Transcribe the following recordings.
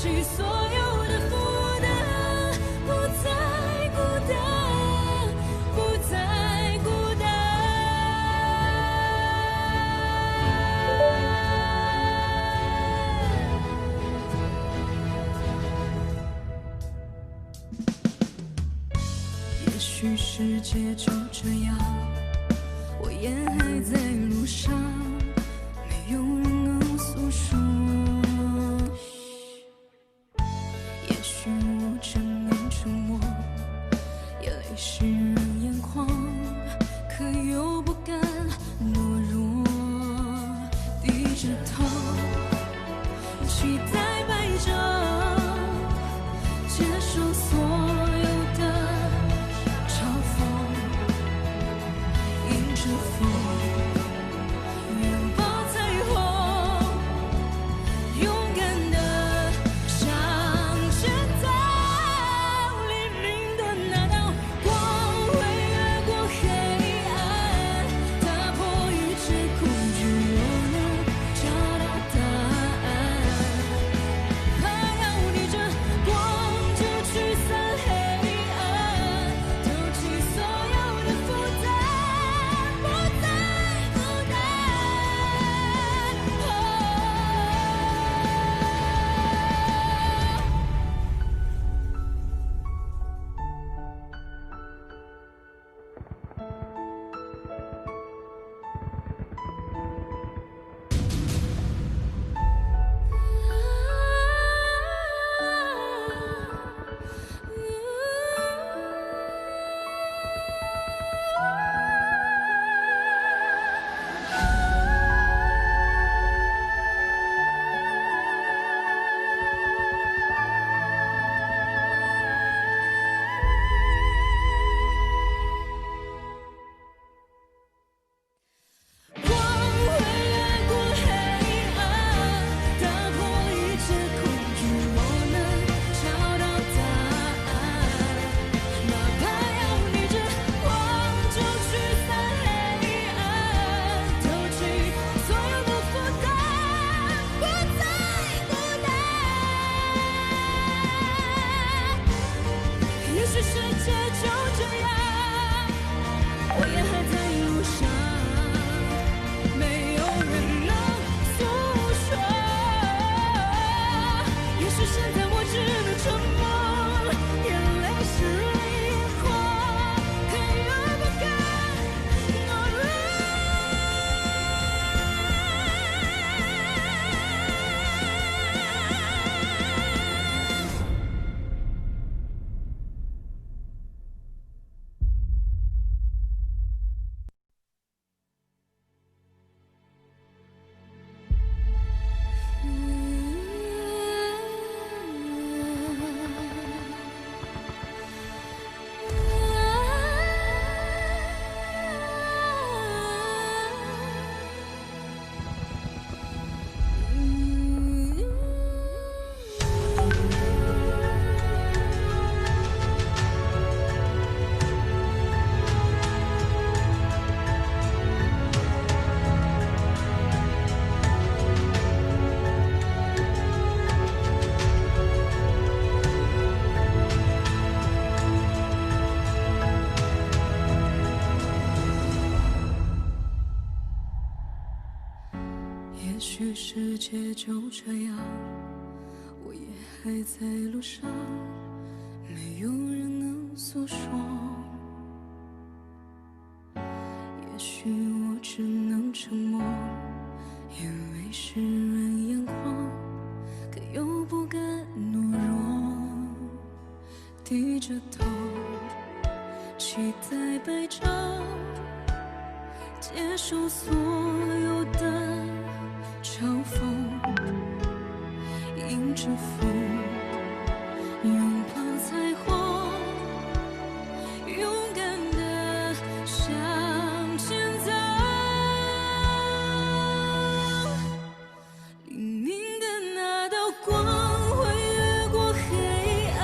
弃所有的负担，不再孤单，不再孤单。也许世界就这样，我也还在路上，没有人能诉说。也许我只能沉默，也泪湿人眼眶，可又不敢懦弱，低着头，期待摆着，接受所有的嘲讽，迎着风，拥抱彩虹，勇敢地向前走。黎明的那道光会越过黑暗，打破一切恐惧，我能找到答案。怕要逆着光就驱散黑暗，丢弃所有的负担，不再孤单。光会越过黑暗，打破一切恐惧，我能找到答案。哪怕要逆着光就驱散黑暗，丢弃所有的负担，不再孤单。也许世界就这样，我也还在路上，没有人能诉说。也许现在我只能沉默，眼泪湿了眼眶，可又不敢懦弱。也许世界就这样，我也还在路上，没有人能诉说。也许我只能沉默，眼泪湿润眼眶，可又不敢懦弱，低着头，期待摆着，接受所有的嘲讽，迎着风，拥抱彩虹，勇敢地向前走。黎明的那道光会越过黑暗，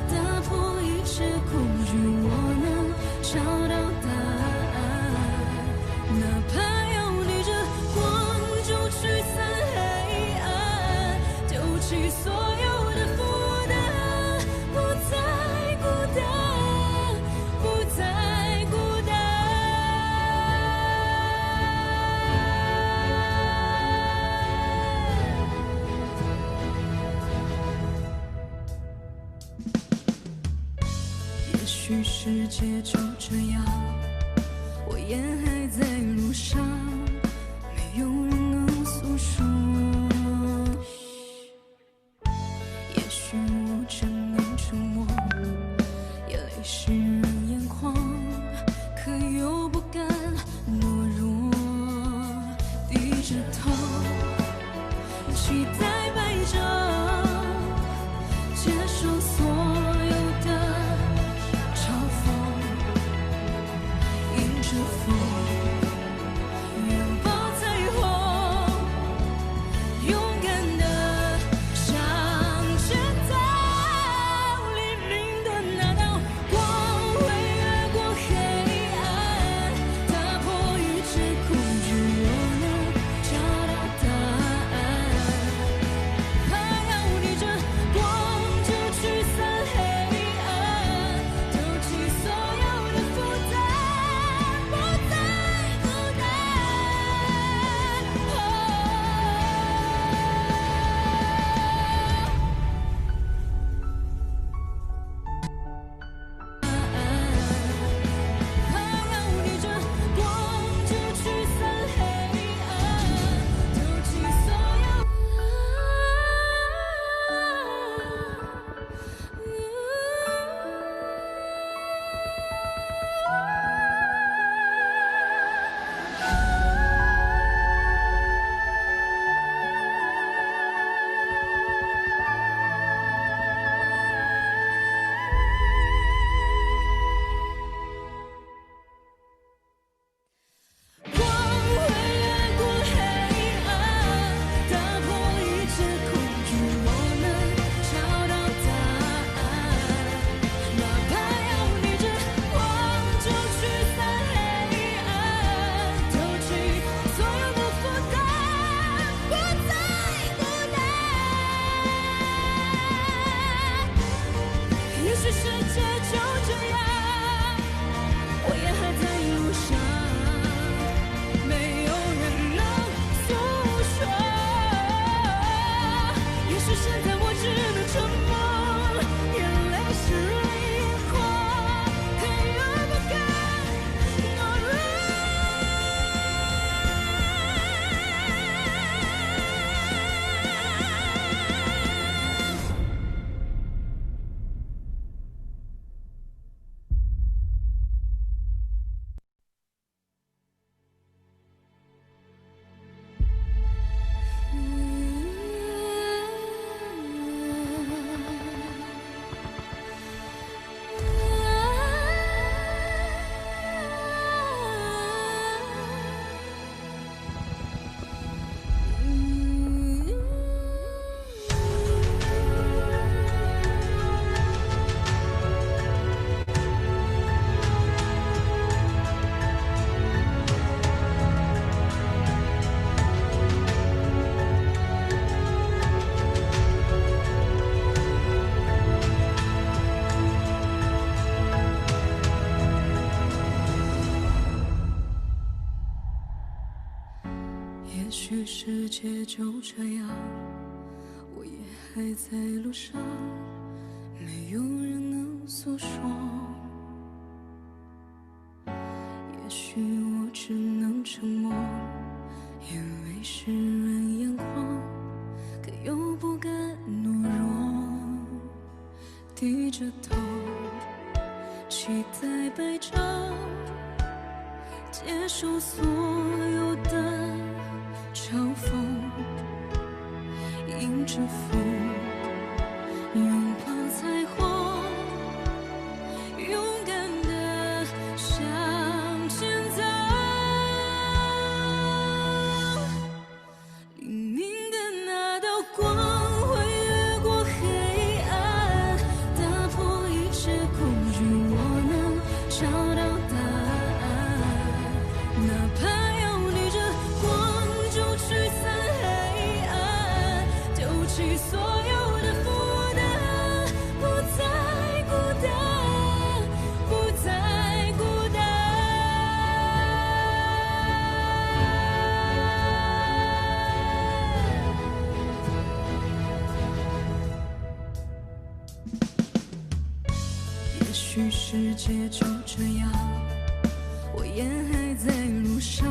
打破一切恐惧，我能找到答案。哪怕要逆着光就驱散黑暗，丢弃所有许世界就这样，我也还在路上，没有人能诉说。也许我只能沉默，眼泪湿润眼眶，可又不敢懦弱，低着头，期待摆着，接受所有的嘲讽，迎着风，拥抱彩虹，勇敢地向前走。黎明的那道光会越过黑暗，打破一切恐惧，我能找到答案。怕要逆着光就驱散黑暗，丢弃所有的负担，不再孤单。怕要逆着光就驱散黑暗，丢弃所有。光会越过黑暗，打破一切恐惧，我能找到答案。哪怕要逆着光就驱散黑暗，丢弃所有的负担，不再孤单。也许世界就这样，我也还在路上，没有人能诉说。也许现在我只能沉默，眼泪湿润眼眶，可又不敢懦弱。也许世界就这样，我也还在路上，没有人能诉说。也许我只能沉默，眼泪湿润眼眶，可又不敢懦弱，低着头，期待摆着，接受所有的嘲讽，迎着风，拥抱彩虹，勇敢地向前走。黎明的那道光会越过黑暗，打破一切恐惧，我能找到答案。哪怕要逆着光就驱散黑暗，丢弃所有许世界就这样，我也还在路上，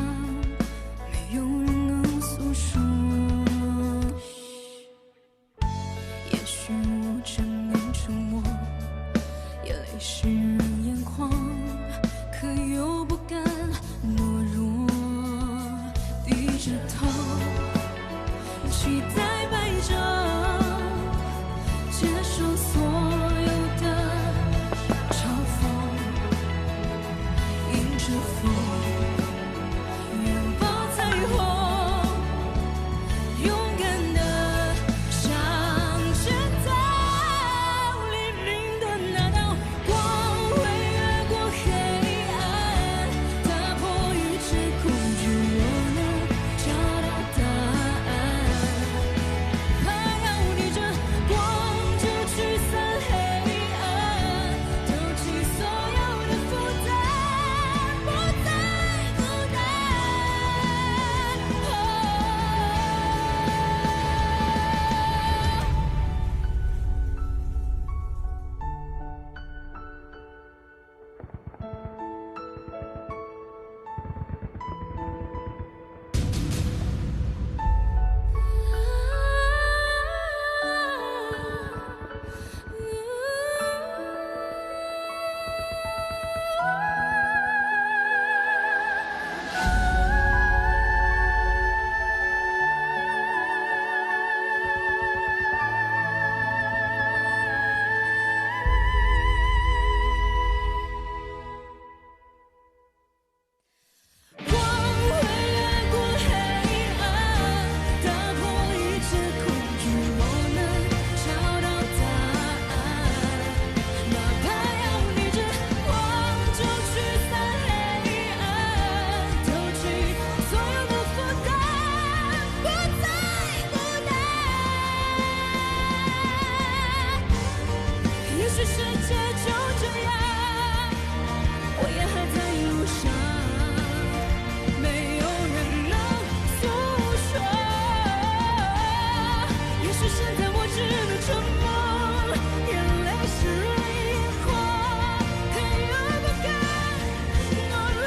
没有人能诉说。也许我只能沉默，眼泪湿润眼眶，可又不敢懦弱，低着头，期待摆着，接受所有的嘲讽，迎着风，拥抱彩虹，勇敢地向前走。黎明的那道光会越过黑暗，打破一切恐惧，我能找到答案。怕要逆着光就驱散黑暗，丢弃所有的负担，不再孤单。光会越过黑暗，打破一切恐惧，我能找到答案。哪怕要逆着光就驱散黑暗，丢弃所有的负担，不再孤单。也许世界就这样，我也还在路上。没有人能诉说，也许现在我只能沉默，眼泪湿润眼眶，可又不敢懦弱。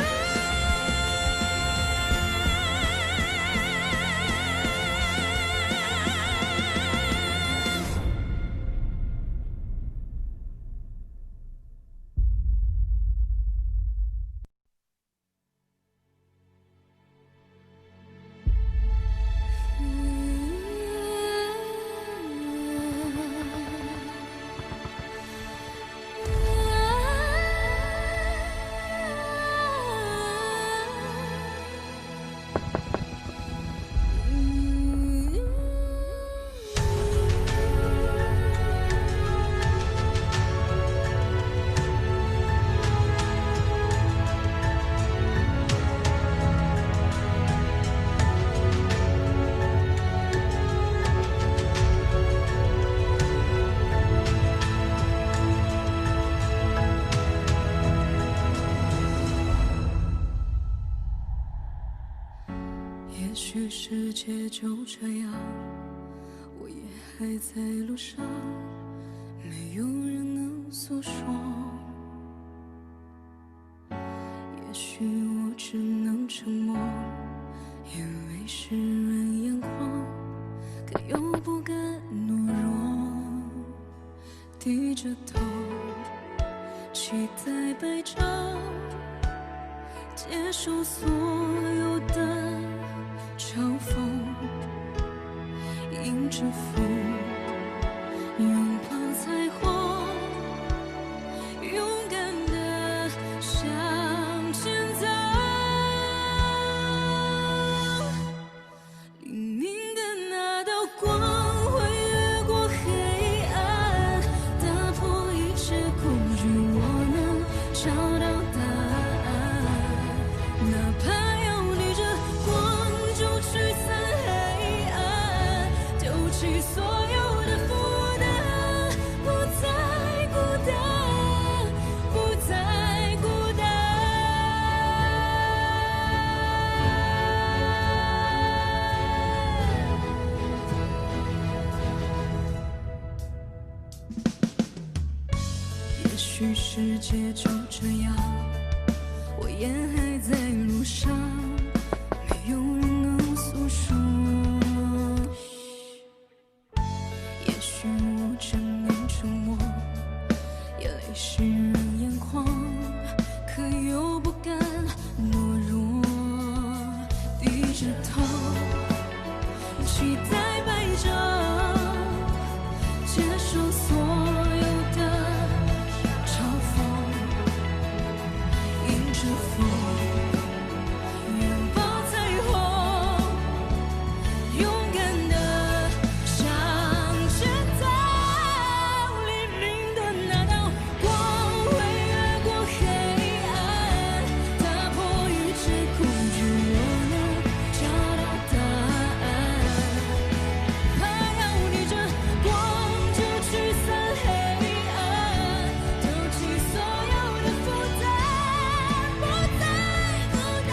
也许世界就这样，我也还在路上，没有人能诉说。也许我只能沉默，眼泪湿润眼眶，可又不敢懦弱，低着头，期待摆着，接受所有的嘲讽，迎着风，拥抱彩虹，勇敢地向前走。黎明的那道光会越过黑暗，打破一切恐惧，我能找到答案。哪怕要逆着光就驱散黑暗，丢弃所有许世界就这样，我也还在路上，没有人能诉说。也许我只能沉默，眼泪湿润眼眶，可又不敢懦弱，低着头，期待白昼，接受所有的嘲讽，迎着风，拥抱彩虹，勇敢地向前走。黎明的那道光会越过黑暗，打破一切恐惧，我能找到答案。怕要逆着光就驱散黑暗，丢弃所有的负担，不再孤单。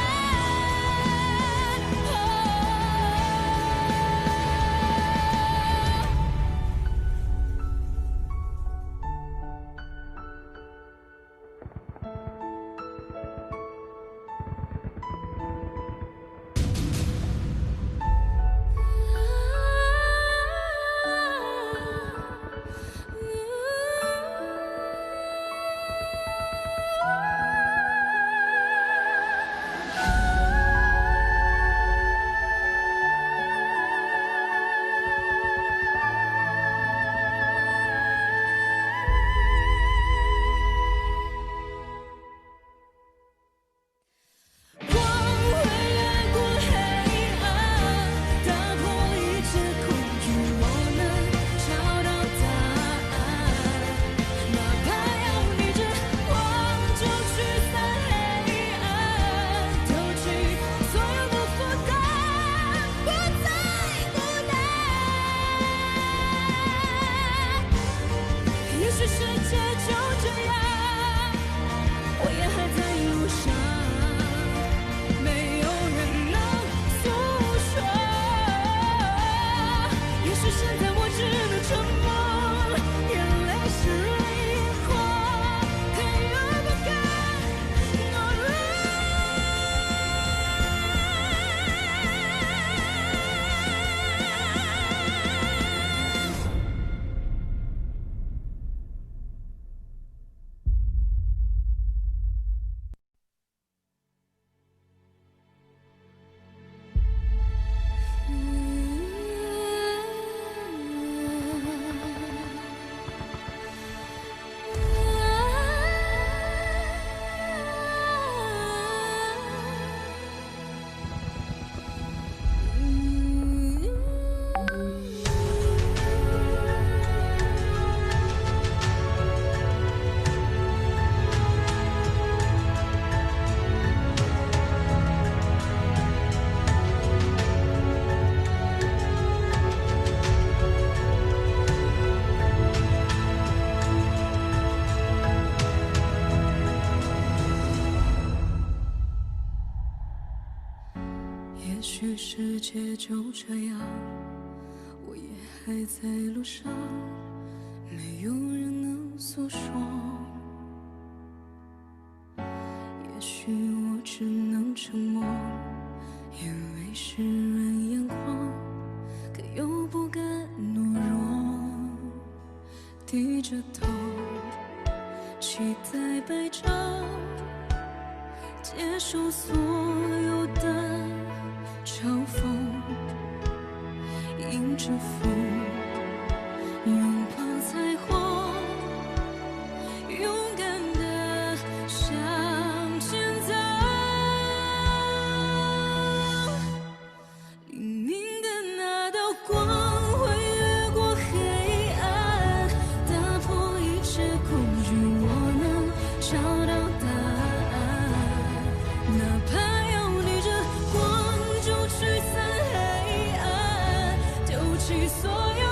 光会越过黑暗，打破一切恐惧，我能找到答案。哪怕要逆着光就驱散黑暗，丢弃所有的负担，不再孤单。也许世界就这样，我也还在路上。没有人能诉说，也许现在我只能沉默，眼泪湿润眼眶，可又不敢懦弱。也许世界就这样，我也还在路上，没有人能诉说。也许我只能沉默，眼泪湿润眼眶，可又不敢懦弱，低着头，期待白昼，接受所有的嘲讽，迎着风，拥抱彩虹，勇敢地向前走。黎明的那道光会越过黑暗，打破一切恐惧，我能找到答案。哪怕要逆着光就驱散黑暗，丢弃所有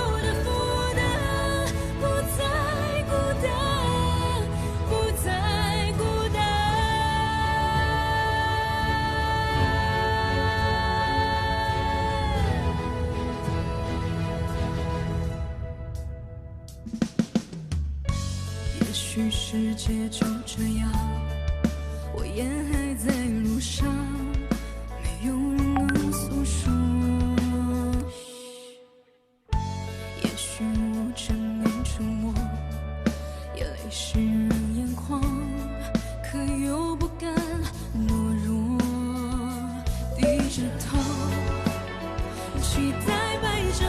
许世界就这样，我也还在路上，没有人能诉说。也许我只能沉默，眼泪湿润眼眶，可又不敢懦弱，低着头，期待摆着，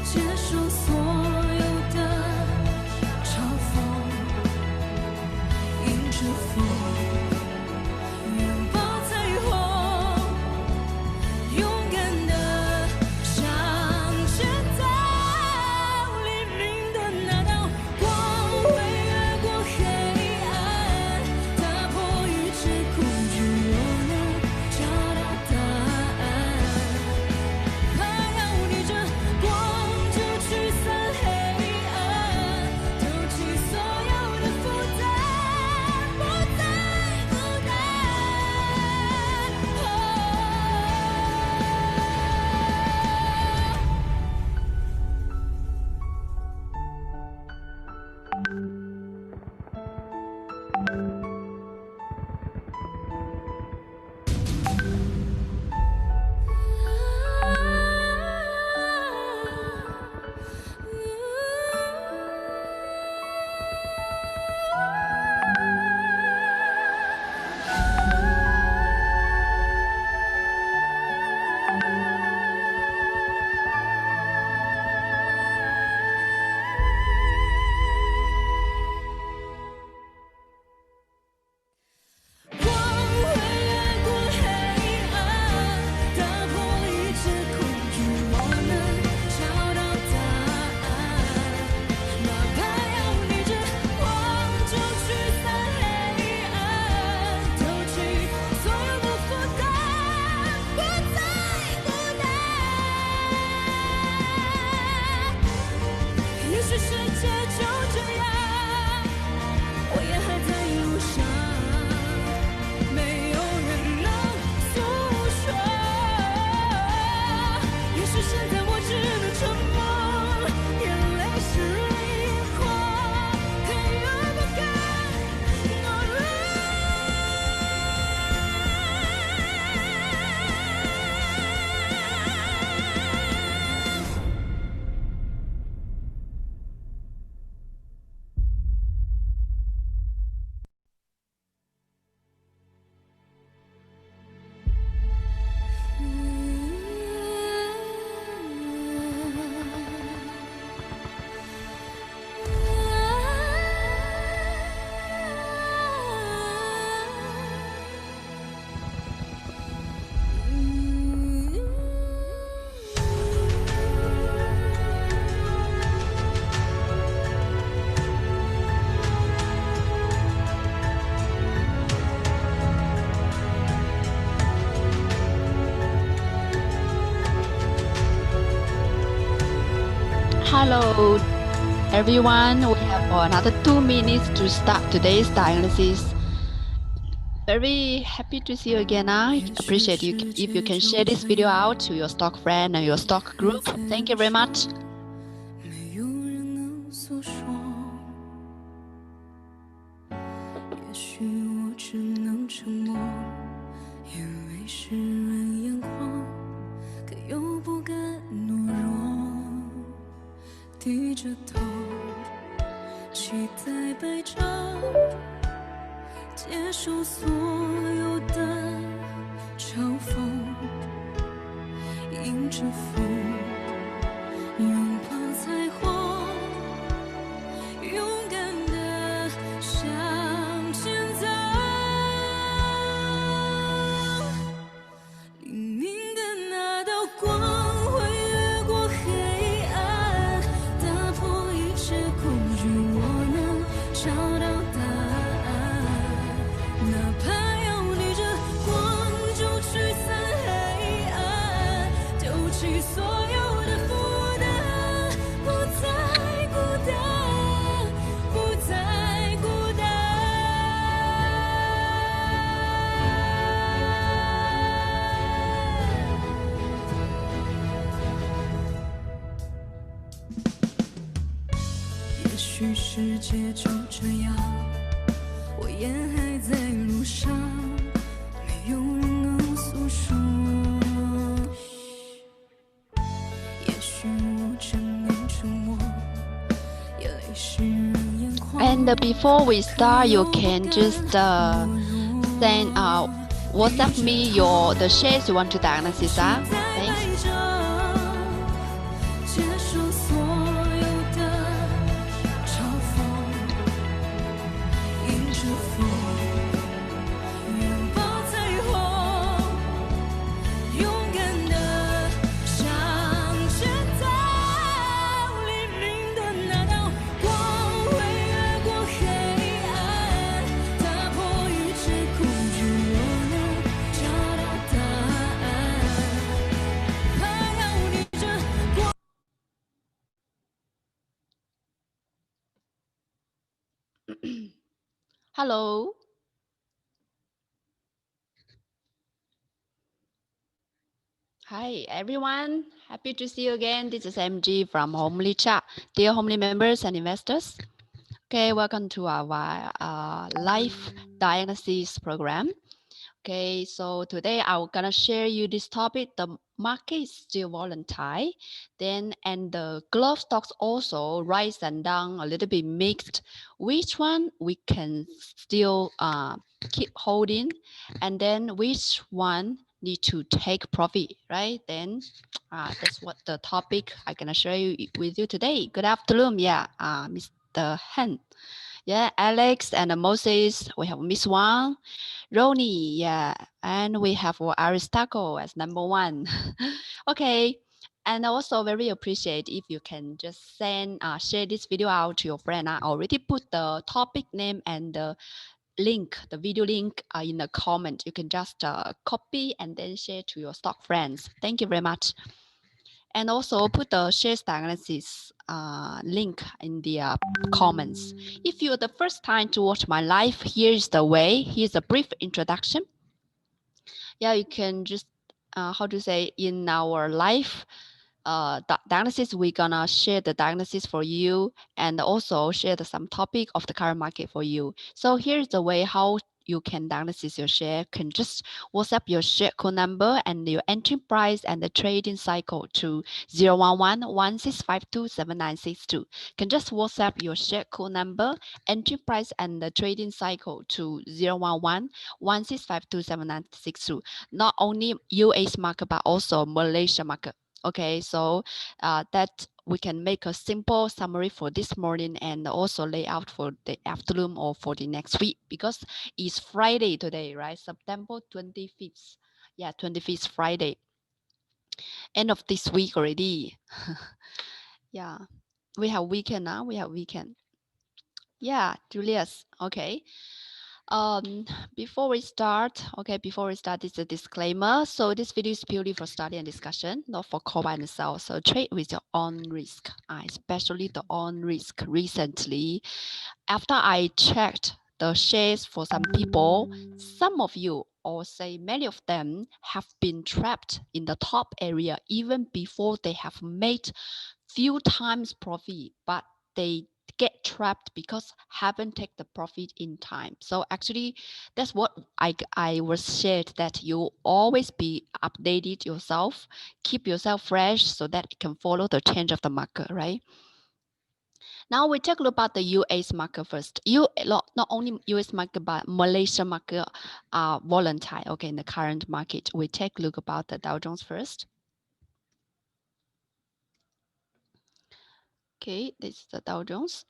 接受所有的嘲讽，迎着风，拥抱彩虹，勇敢地向前走。黎明的那道光会越过黑暗，打破一切恐惧，我能找到答案。怕要逆着光就驱散黑暗，丢弃所有的负担，不再孤单。光会越过黑暗，打破一切恐惧，我能找到答案。哪怕要逆着光就驱散黑暗，丢弃所有的负担，不再孤单。也许世界就这样，我也还在路上，没有人能诉说。也许现在我只能沉默，眼泪湿润眼眶，可又不敢懦弱。Hello, everyone. We have another 2 minutes to start today's dialysis. Very happy to see you again. I appreciate you if you can share this video out to your stock friend and your stock group. Thank you very much. 没有人能诉说，也许我只能沉默，眼泪湿润眼眶，可又不敢懦弱，低着头，期待摆着，接受所有的嘲讽，迎着风，拥抱彩虹，勇敢地向前走。黎明的那道光会越过黑暗，打破一切恐惧，我能找到答案。哪怕要逆着光就驱散黑暗，丢弃所有许世界就这样，我也还在路上，没有人能诉说。也许我只能沉默，眼泪湿润眼眶。 And before we start, you can just send WhatsApp me the shares you want to diagnosis. Thanks. 接受所有的嘲讽，迎着风，拥抱彩虹，勇敢的向前走。黎明的那道光会越过黑暗，打破一切恐惧，我能找到答案。还要逆着光。Hello. Hi everyone, happy to see you again. This is MG from Homely Chat. Dear Homely members and investors. Okay, welcome to our life diagnosis program. Okay, so today I'm gonna share you this topic. The market is still volatile. And the glove stocks also rise and down a little bit mixed. Which one we can still keep holding, and then which one need to take profit, right? Then that's what the topic I'm gonna share with you today. Good afternoon, Mr. Han. Yeah, Alex and Moses. We have Miss Wang, Ronnie, yeah, and we have Aristotle as number one. Okay, and also very appreciate if you can just share this video out to your friend. I already put the topic name and the link, the video link in the comment. You can just copy and then share to your stock friends. Thank you very much. And also put the shares diagnosis link in the comments. If you're the first time to watch my live, here's the way. Here's a brief introduction. Yeah, you can just, how to say, in our live diagnosis, we're gonna share the diagnosis for you and also share some topic of the current market for you. So here's the way how you can diagnosis your share. Can just WhatsApp your share code number and your entry price and the trading cycle to 011-1652-7962. Can just WhatsApp your share code number, entry price and the trading cycle to 011-1652-7962. Not only US market but also Malaysia market. Okay, so that we can make a simple summary for this morning and also lay out for the afternoon or for the next week, because it's Friday today, right? September 25th. Yeah, 25th Friday. End of this week already. Yeah, we have weekend now. We have weekend. Yeah, Julius. Okay. Before we start, this is a disclaimer. So this video is purely for study and discussion, not for call buy and sell. So trade with your own risk, especially the own risk. Recently, after I checked the shares for some people, some of you, or say many of them, have been trapped in the top area even before they have made few times profit, but they get trapped because haven't take the profit in time. So actually, that's what I was shared, that you always be updated yourself, keep yourself fresh so that it can follow the change of the market, right? Now we take a look about the US market first. Not only US market but Malaysia market are volatile. Okay, in the current market, we take a look about the Dow Jones first. Okay, this is the Dow Jones.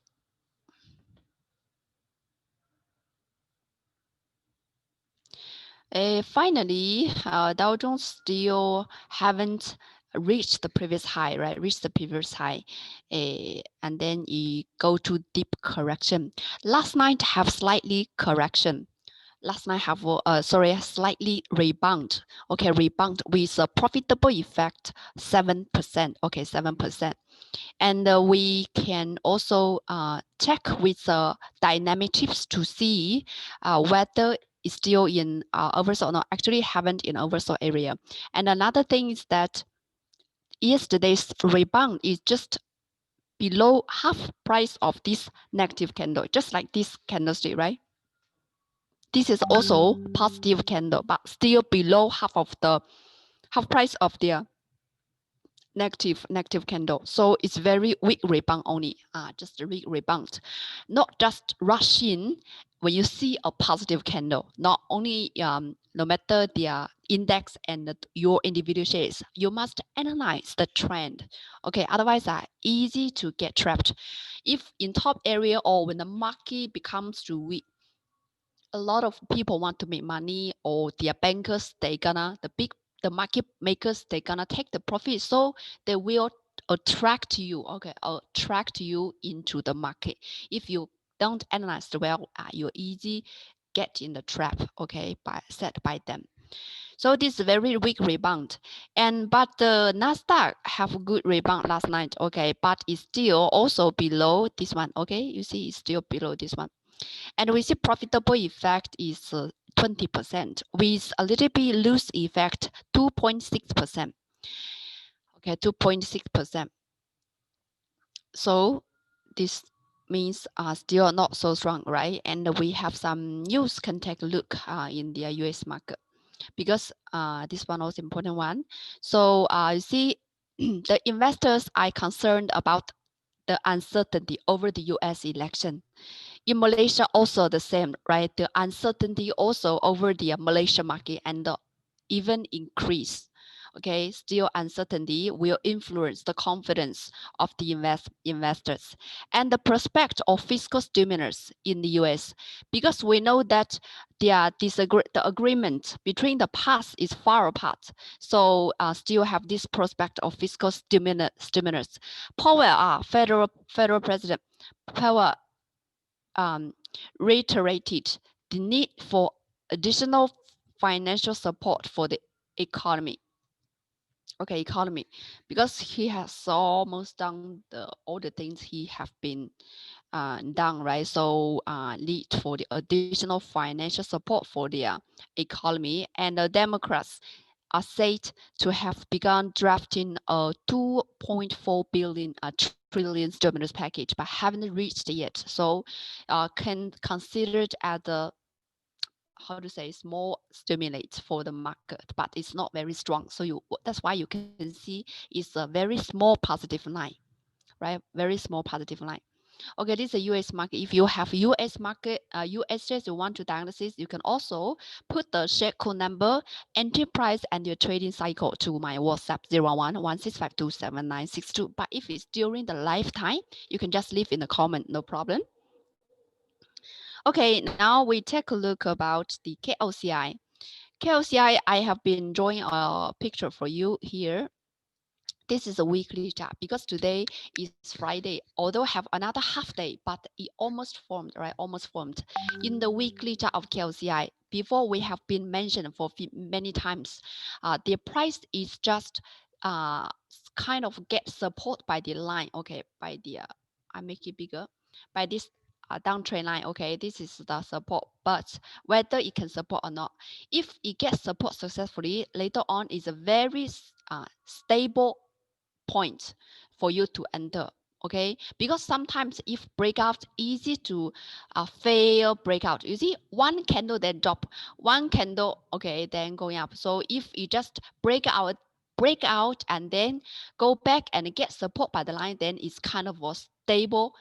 Finally, Dow Jones still haven't reached the previous high, right? Reached the previous high, and then you go to deep correction. Last night have slightly correction. Last night have slightly rebound. Okay, rebound with a profitable effect 7%. Okay, 7%. And we can also check with the dynamic tips to see whether it's still in oversold or not. Actually haven't in oversold area. And another thing is that yesterday's rebound is just below half price of this negative candle, just like this candlestick, right? This is also positive candle, but still below half price of their negative candle. So it's very weak rebound only, just a weak rebound. Not just rush in when you see a positive candle, not only no matter the index and your individual shares, you must analyze the trend. Okay, otherwise easy to get trapped. If in top area or when the market becomes too weak, a lot of people want to make money, or their bankers, the market makers, they gonna take the profit, so they will attract you, okay, attract you into the market. If you don't analyze well, you easy get in the trap, okay, set by them. So this is very weak rebound, but the Nasdaq have a good rebound last night, okay, but it's still also below this one, okay, you see it's still below this one. And we see profitable effect is 20%, with a little bit loose effect 2.6%. Okay, 2.6%. So this means still not so strong, right? And we have some news can take a look in the US market, because this one was important one. So you see, the investors are concerned about the uncertainty over the US election. In Malaysia, also the same, right? The uncertainty also over the Malaysia market and even increase. Okay, still uncertainty will influence the confidence of the investors and the prospect of fiscal stimulus in the US, because we know that the agreement between the past is far apart. So still have this prospect of fiscal stimulus. Powell, federal president Powell, reiterated the need for additional financial support for the economy. Okay, economy, because he has almost done all the things he have been done, right? So lead for the additional financial support for the economy, and the Democrats are said to have begun drafting a 2.4 billion trillion stimulus package, but haven't reached yet. So can consider it as a, how to say, small stimulate for the market, but it's not very strong. So that's why you can see it's a very small positive line, right? Very small positive line. Okay, this is a US market. If you have US market, US shares you want to diagnosis, you can also put the share code number, entry price, and your trading cycle to my WhatsApp 0116527962. But if it's during the lifetime, you can just leave in the comment, no problem. Okay, now we take a look about the KLCI. KLCI, I have been drawing a picture for you here. This is a weekly chart because today is Friday, although have another half day, but it almost formed, right? Almost formed. In the weekly chart of KLCI, before we have been mentioned for many times, the price is just kind of get support by the line, okay, by the, I make it bigger, by this downtrend line, okay, this is the support, but whether it can support or not, if it gets support successfully, later on is a very stable point for you to enter, okay, because sometimes if breakout easy to fail breakout, you see one candle then drop, one candle, okay, then going up. So if you just break out and then go back and get support by the line, then it's kind of a stable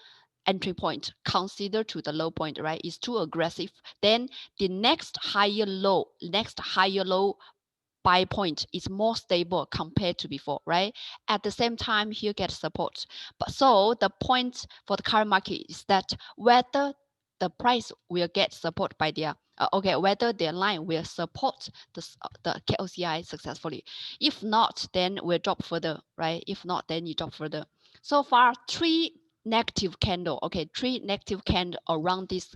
entry point. Consider to the low point, right? It's too aggressive, then the next higher low buy point is more stable compared to before, right? At the same time, here get support. But so the point for the current market is that whether the price will get support by their whether their line will support the KLCI successfully. If not, then we'll drop further, right? If not, then you drop further. So far, three negative candle around this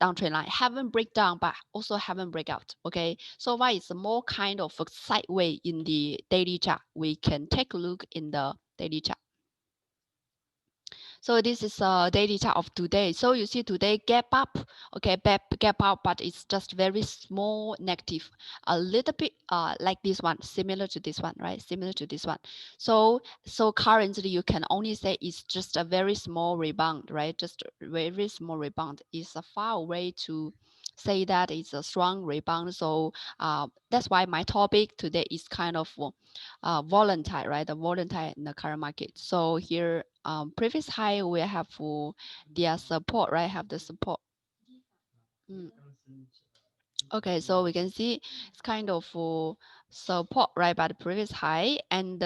downtrend line haven't break down, but also haven't break out, okay? So why it's more kind of a sideways in the daily chart. We can take a look in the daily chart. So this is a daily chart of today. So you see today gap up, okay, gap up, but it's just very small negative, a little bit like this one, similar to this one, right? Similar to this one. So currently you can only say it's just a very small rebound, right? Just a very small rebound. It's a far away to say that it's a strong rebound. So that's why my topic today is kind of volatile, right? The volatile in the current market. So here, previous high we have their support, right? Have the support. Mm. Okay, so we can see it's kind of support, right, by the previous high, and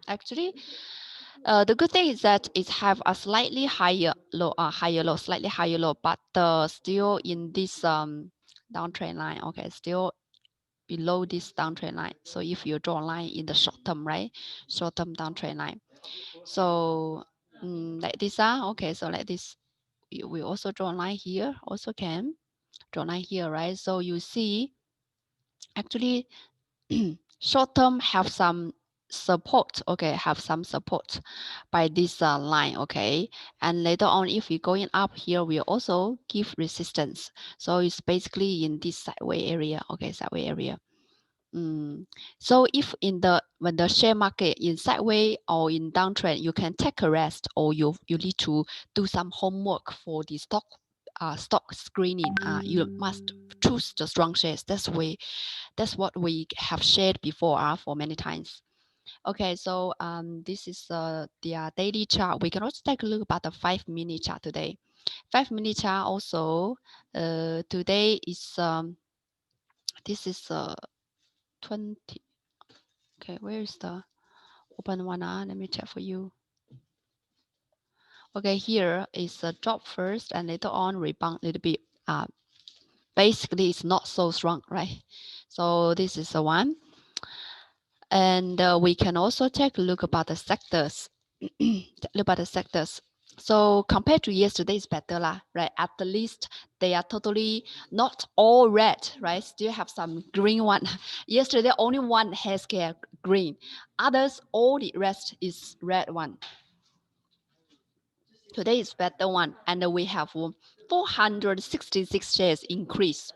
actually, the good thing is that it have a slightly higher low, slightly higher low, but still in this downtrend line. Okay, still below this downtrend line. So if you draw a line in the short term, right, short term downtrend line. So like this, okay. So like this, we also draw a line here. Also can draw a line here, right? So you see, actually, short term have some support, okay, have some support by this line, okay. And later on, if we going up here, we also give resistance. So it's basically in this sideway area, okay, sideway area. So if when the share market in sideway or in downtrend, you can take a rest, or you need to do some homework for the stock screening. You must choose the strong shares. That's what we have shared before for many times. Okay, so this is the daily chart. We can also take a look about the 5-minute chart today. 5-minute chart also today is this is 20. Okay, where is the open one? Let me check for you. Okay, here is a drop first and later on rebound a little bit. Basically, it's not so strong, right? So this is the one. And we can also take a look about the sectors. Look about the sectors. So compared to yesterday, it's better lah, right? At the least, they are totally not all red, right? Still have some green one. Yesterday, only one healthcare green. Others, all the rest is red one. Today is better one, and we have 466 shares increase,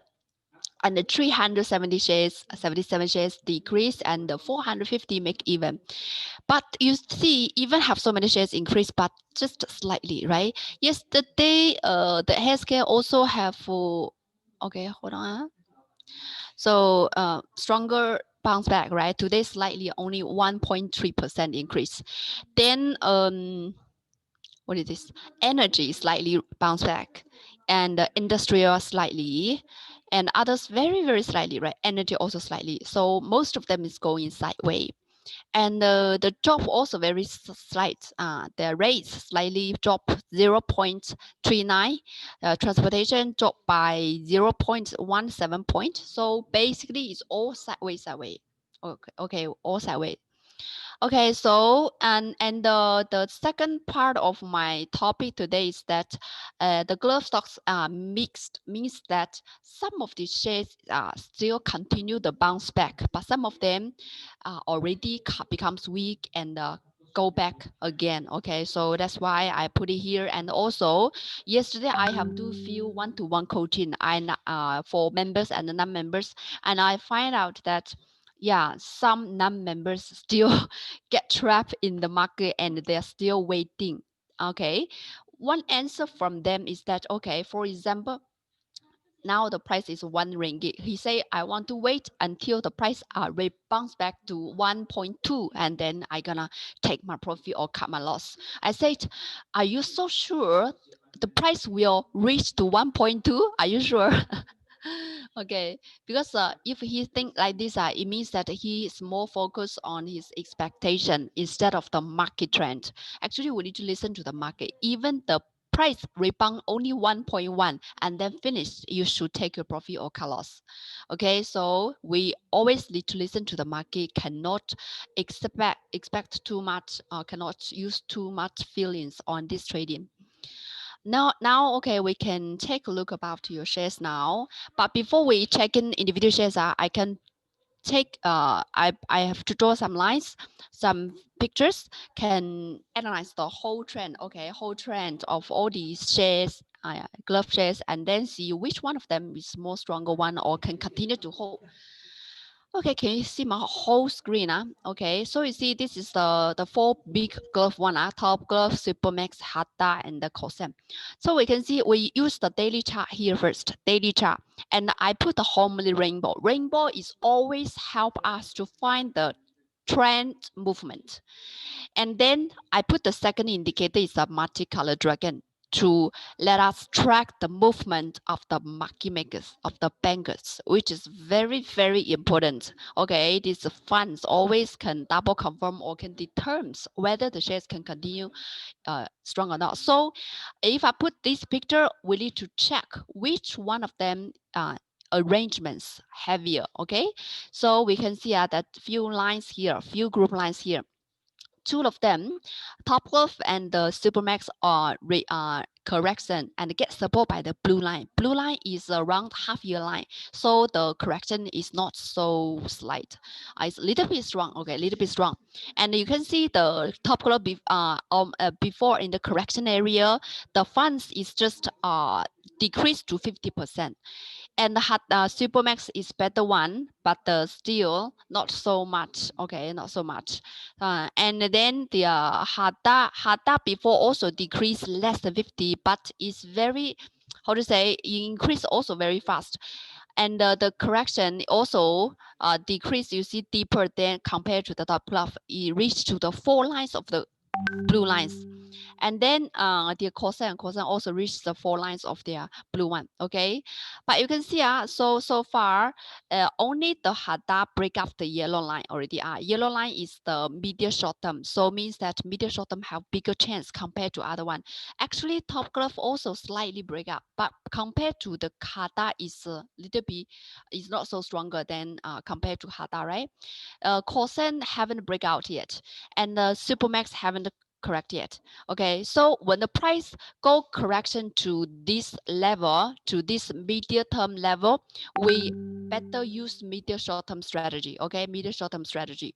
and the 370 shares, 77 shares decrease, and the 450 make even. But you see, even have so many shares increase, but just slightly, right? Yesterday, the healthcare also have okay, hold on. So stronger bounce back, right? Today slightly only 1.3% increase. Then what is this? Energy slightly bounce back, and industrial slightly, and others very, very slightly, right? Energy also slightly. So most of them is going sideways. And the drop also very slight. The rates slightly drop 0.39. Transportation dropped by 0.17 point. So basically, it's all sideways, sideways. Okay, all sideways. Okay, so and the second part of my topic today is that the glove stocks are mixed, means that some of the shares still continue the bounce back, but some of them already becomes weak and go back again. Okay, so that's why I put it here. And also yesterday I have do few one-to-one coaching for members and non-members, and I find out that yeah, some non-members still get trapped in the market and they're still waiting. Okay, one answer from them is that, okay, for example, now the price is 1 ringgit. He say, I want to wait until the price bounce back to 1.2, and then I gonna take my profit or cut my loss. I said, are you so sure the price will reach to 1.2? Are you sure? Okay, because if he think like this, it means that he is more focused on his expectation instead of the market trend. Actually, we need to listen to the market. Even the price rebound only 1.1 and then finish, you should take your profit or cut loss. Okay, so we always need to listen to the market, cannot expect too much, cannot use too much feelings on this trading. Now, okay, we can take a look about your shares now. But before we check in individual shares, I can take I have to draw some lines, some pictures, can analyze the whole trend, okay, whole trend of all these shares, glove shares, and then see which one of them is more stronger one or can continue to hold. Okay, can you see my whole screen? Okay, so you see this is the four big glove one, Top Glove, Supermax, Hatta, and the Cosem. So we can see we use the daily chart here first, daily chart, and I put the Homely rainbow. Rainbow is always help us to find the trend movement. And then I put the second indicator is a multicolored dragon to let us track the movement of the market makers, of the bankers, which is very, very important. Okay, these funds always can double confirm or can determine whether the shares can continue strong or not. So if I put this picture, we need to check which one of them arrangements heavier. Okay, so we can see that few lines here, few group lines here. Two of them, Top Glove and the Supermax are correction and get support by the blue line. Blue line is around half year line, so the correction is not so slight. It's a little bit strong. Okay, a little bit strong, and you can see the Top Glove before in the correction area, the funds is just decreased to 50%. And the Supermax is better one, but still not so much. Okay, not so much. And then the Hada before also decreased less than 50, but it's very, how to say, increase also very fast. And the correction also decreased, you see, deeper than compared to the top glove. It reached to the 4 lines of the blue lines. And then the cosine also reached the 4 lines of their blue one. Okay, but you can see so far only the Hada break up the yellow line already. Yellow line is the medium short term, so means that medium short term have bigger chance compared to other one. Actually, top glove also slightly break up, but compared to the Hada is a little bit is not so stronger than compared to Hada, right? Cosine haven't break out yet, and the Supermax haven't correct yet. Okay, so when the price go correction to this level, to this medium term level, we better use medium short term strategy. Okay, medium short term strategy.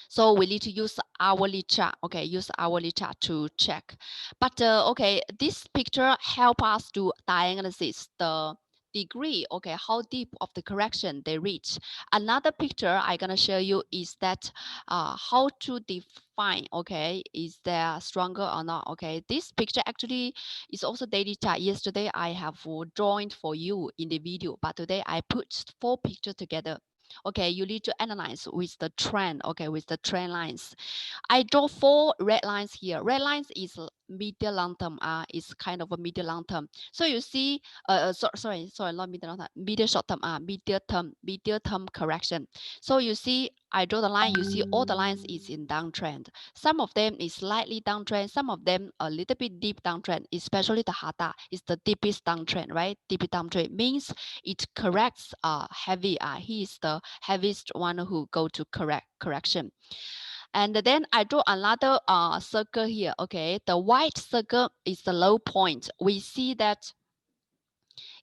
So we need to use hourly chart. Okay, use hourly chart to check. But okay, this picture help us to diagnosis the degree, okay, how deep of the correction they reach. Another picture I gonna show you is that how to define, okay, is there stronger or not. Okay, this picture actually is also daily chart. Yesterday I have joined for you in the video, but today I put 4 pictures together. Okay, you need to analyze with the trend, okay, with the trend lines. I draw 4 red lines here. Red lines is medium long term, is kind of a medium long term. So you see, sorry, not medium long term, medium short term, medium term correction. So you see, I draw the line, you see all the lines is in downtrend. Some of them is slightly downtrend, some of them a little bit deep downtrend, especially the Hata is the deepest downtrend, right? Deepest downtrend means it corrects heavy. He is the heaviest one who go to correction. And then I draw another circle here. Okay, the white circle is the low point. We see that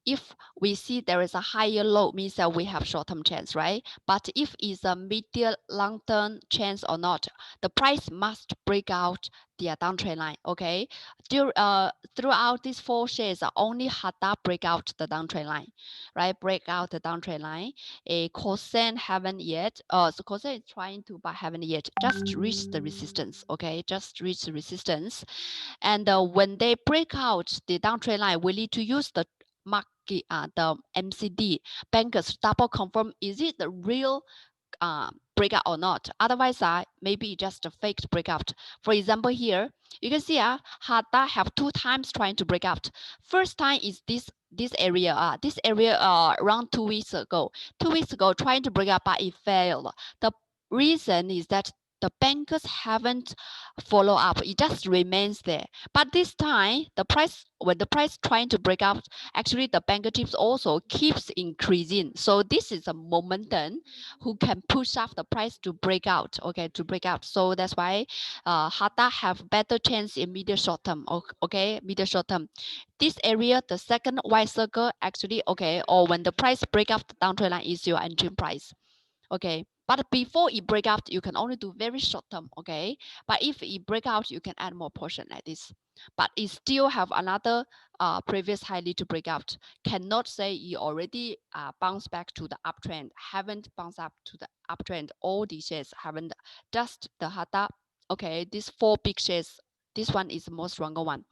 if we see there is a higher low, means that we have short-term chance, right? But if it's a medium long-term chance or not, the price must break out the downtrend line. Okay, throughout these 4 shares, only Hada break out the downtrend line, right? Break out the downtrend line. A Kosen haven't yet. So Kosen is trying to, but haven't yet. Just reach the resistance. Okay, just reach the resistance. And when they break out the downtrend line, we need to use the market, the MCD bankers double confirm, is it the real breakout or not? Otherwise, maybe just a fake breakout. For example, here you can see Hada have 2 times trying to break out. First time is this area, around 2 weeks ago. 2 weeks ago trying to break out, but it failed. The reason is that the bankers haven't follow up. It just remains there. But this time, the price, when the price trying to break out, actually the banker chips also keeps increasing. So this is a momentum who can push up the price to break out. Okay, to break out. So that's why Hata have better chance in medium short term. Okay, medium short term. This area, the second white circle, actually okay, or when the price break up the downtrend line is your entry price. Okay, but before it break out, you can only do very short term. Okay, but if it break out, you can add more portion like this. But it still have another previous high need to break out. Cannot say you already bounce back to the uptrend. Haven't bounced up to the uptrend. All these shares haven't. Just the Hata. Okay, these four big shares. This one is the most stronger one.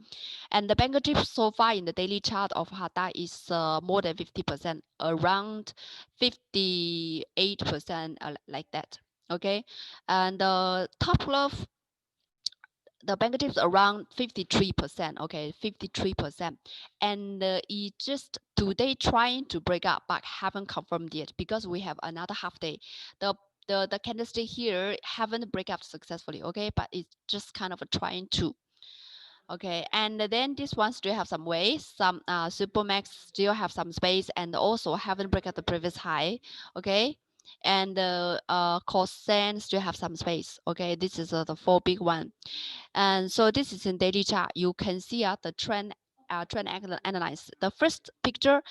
And the banker chip so far in the daily chart of Hata is more than 50%, around 58%, like that. Okay, and top love, the banker chips around 53%. Okay, 53%, and it just today trying to break up, but haven't confirmed yet because we have another half day. The the candlestick here haven't break up successfully. Okay, but it's just kind of trying to. Okay, and then this one still have some ways. Some Supermax still have some space and also haven't break out the previous high. Okay, and Cosen still have some space. Okay, this is the four big one. And so this is in daily chart. You can see the trend analyze. The first picture,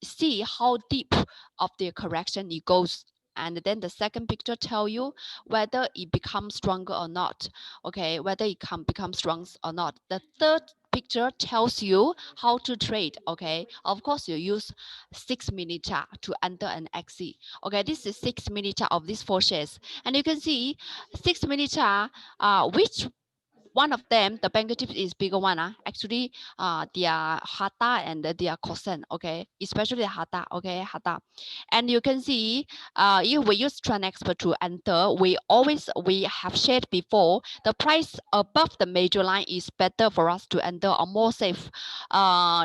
see how deep of the correction it goes. And then the second picture tell you whether it becomes stronger or not. Okay, whether it can become strong or not. The third picture tells you how to trade. Okay, of course you use 6-minute chart to enter an exit. Okay, this is 6-minute chart of these four shares, and you can see 6-minute chart, which one of them, the banker tips is bigger one. Actually, their Hata and their Kosen, okay, especially the Hata, okay, Hata. And you can see, if we use Trend Expert to enter, we have shared before, the price above the major line is better for us to enter or more safe.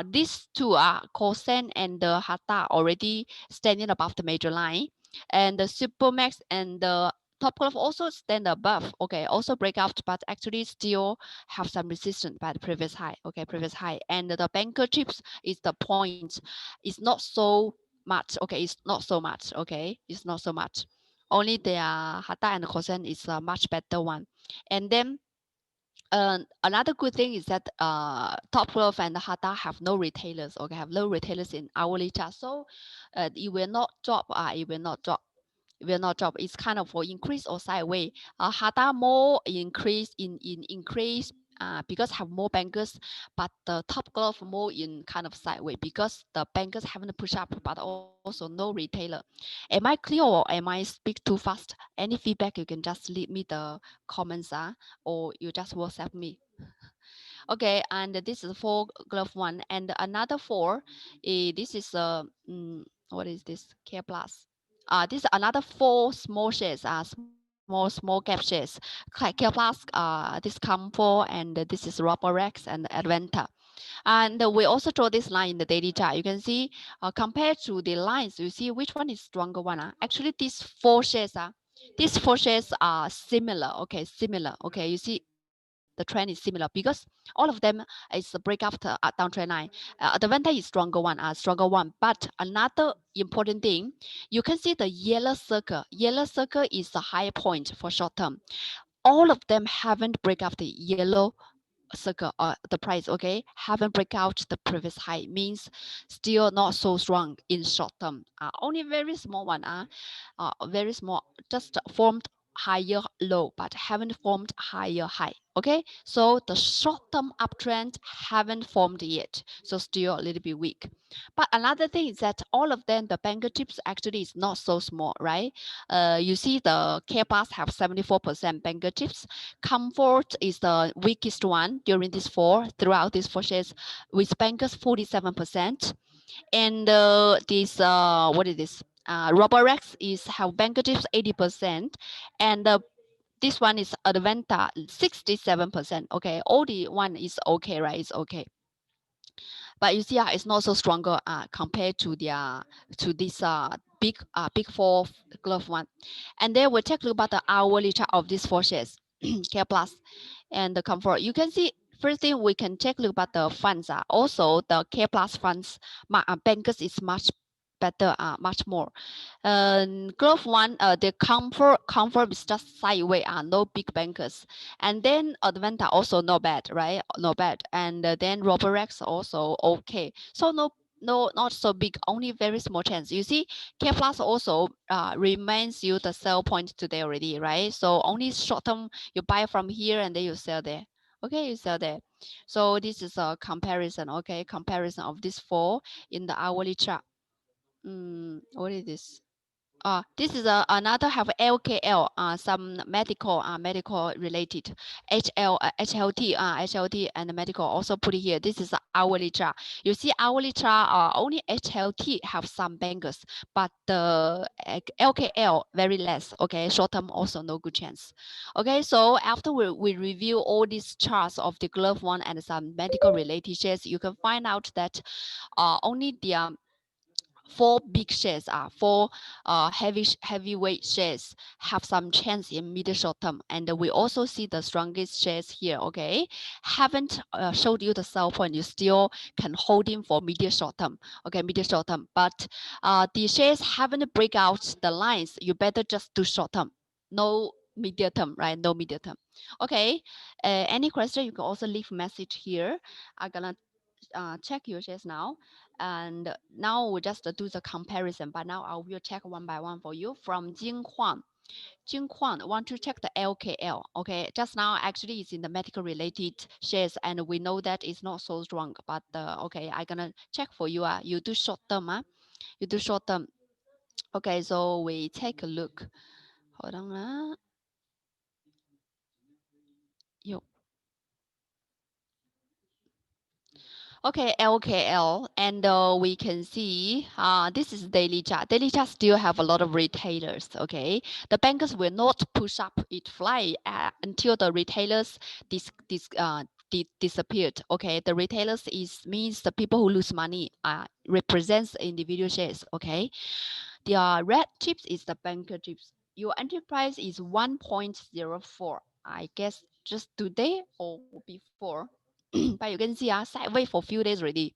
These two are Kosen and the Hata already standing above the major line. And the Supermax and the top curve also stand above, okay, also break out, but actually still have some resistance by the previous high, okay, previous high. And the banker chips is the point. It's not so much, okay, it's not so much, okay, it's not so much. Only the Hata and Kosen is a much better one. And then another good thing is that Top Glove and Hata have no retailers, okay, have no retailers in hourly chart, so it will not drop, it will not drop, will not drop. It's kind of for increase or sideways. Hada more increase in increase because have more bankers, but the top glove more in kind of sideways because the bankers haven't pushed up, but also no retailer. Am I clear or am I speak too fast? Any feedback you can just leave me the comments, or you just WhatsApp me. Okay, and this is four glove one, and another four. This is what is this? Care Plus. This is another four small shares. Small cap shares. Care Plus. This Comfort, and this is Roborex and Adventa. And we also draw this line in the daily chart. You can see compared to the lines, you see which one is stronger one. Actually, these four shares are similar. Okay, similar. Okay, you see the trend is similar because all of them is a break after a downtrend line. Advanta is stronger one, stronger one. But another important thing, you can see the yellow circle. Yellow circle is the high point for short term. All of them haven't break up the yellow circle the price, okay, haven't break out the previous high, means still not so strong in short term. Only very small one, very small, just formed higher low but haven't formed higher high. Okay, so the short-term uptrend haven't formed yet, so still a little bit weak. But another thing is that all of them, the banker chips actually is not so small, right? You see the K bus have 74% banker chips. Comfort is the weakest one during this four, throughout these four shares, with bankers 47%. And this what is this? Roborex is have banker chips 80%, and this one is Advanta 67%. Okay, all the one is okay, right? It's okay. But you see, it's not so stronger compared to the to this big four glove one. And then we'll take a look about the hourly chart of these four shares, Care Plus and the Comfort. You can see first thing we can take a look about the funds. Also the Care Plus funds, bankers is much better, much more. Growth one, the comfort is just sideways, no big bankers. And then Advanta also not bad, right? Not bad. And then Roborex also okay. So no, not so big, only very small chance. You see, K plus also reminds you the sell point today already, right? So only short term you buy from here and then you sell there. Okay, you sell there. So this is a comparison. Okay, comparison of these four in the hourly chart. What is this? This is another have LKL, some medical related, HLT and medical also put here. This is hourly chart. You see hourly chart, only HLT have some bankers, but the LKL very less. Okay, short term also no good chance. Okay, so after we review all these charts of the glove one and some medical related shares, you can find out that only the four big shares are four heavyweight shares have some chance in middle short term, and we also see the strongest shares here. Okay, haven't showed you the sell point, you still can hold in for middle short term. Okay, middle short term, but the shares haven't break out the lines, you better just do short term, no medium term, right? No medium term. Okay, any question you can also leave message here. I'm gonna check your shares now, and now we just do the comparison, but now I will check one by one for you. From Jinhuan, want to check the LKL. Okay, just now actually it's in the medical related shares, and we know that it's not so strong, but okay, I'm gonna check for you. You do short term. You do short term. Okay, so we take a look. Hold on. Yo. Okay, LKL, and we can see this is daily chart. Daily chart still have a lot of retailers. Okay, the bankers will not push up it fly until the retailers disappeared. Okay, the retailers is means the people who lose money represents individual shares. Okay, the red chips is the banker chips. Your entry price is 1.04. I guess just today or before. But you can see sideways for few days already.